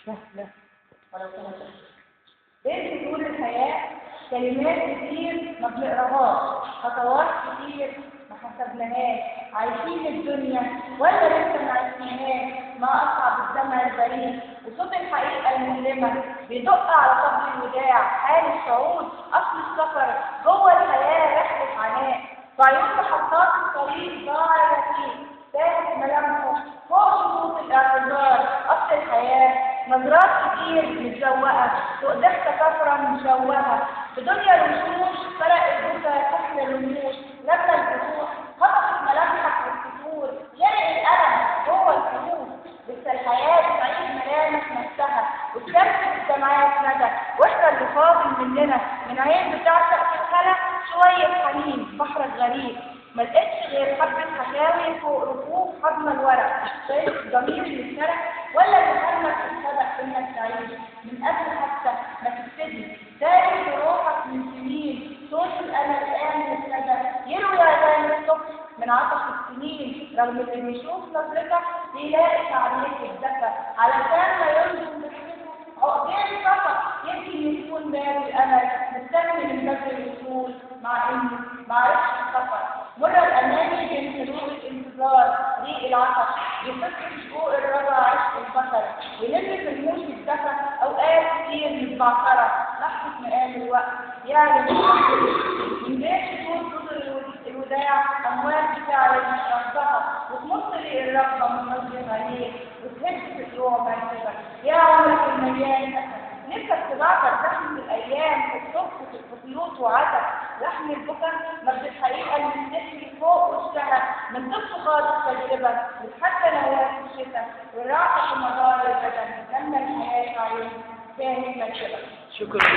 لا لا ولو كانت بين فصول الحياة كلمات كتير ما بنقراهاش، خطوات كتير ما حسبناهاش، عايشين الدنيا ولا لسه ما عشناهاش، ما أصعب الزمن البريد وصوت الحقيقة المؤلمة بيدق على طبل الوداع، حال الصعود أصل السفر جوه الحياة رحلة عناء، بعيون محطات الطريق ضاع يتيم تاهت ملامحه فوق شروط الاعتذار أصل الحياة نظرات كتير متزوقة فوق ضحكة كفرة مشوهة في دنيا الوشوش فرق البكا تحت الرموش لما الفتوح خطفت ملامحك والفتور يرق الألم جوه الفلوس لسه الحياة بتعيد ملامح نفسها والشمس في السماوات ندى واحنا اللي فاضل مننا من عين بتعشق في الخلا شوية حنين بحرك غريب ما لقيتش غير حبة حكاوي فوق رفوف حضن الورق شايف الضمير اللي اتسرق ولا اللي خلك تتصدق انك تعيش من قبل حتى ما تبتدي تارك روحك من سنين صوت الامل الان ابتدى يروي اذان الصبح من عطش السنين رغم اللي بيشوف نظرتك بيلاقي تعليق الدفى علشان ما ينزل بحكمته عقدين فقط يمكن يكون باب الامل مستني من باب الوصول مع انه ما عرفش السفر مر الاماني بين حلول الانتظار ريق العطش يفك شقوق الرجا عشق البشر يلم في الموج الدفى اوقات كتير متبعثره لحظه مقام الوقت يعلم من بين شطور الوداع اموال بتعرف رفضها وتمص لي الرغبه من نظر عليك وتهز في طلوع مركبك يا عمرك المليان اسد نفسك تبعتر زحمه الايام في الصبح في خيوط وعسل لحم البكا نبض الحقيقه اللي بتحكي فوق وشها من طفل خالص تجربه وحتى نواه في الشتاء والراحه في مدار البدن لما الحياه عيون كانت مركبه. شكرا.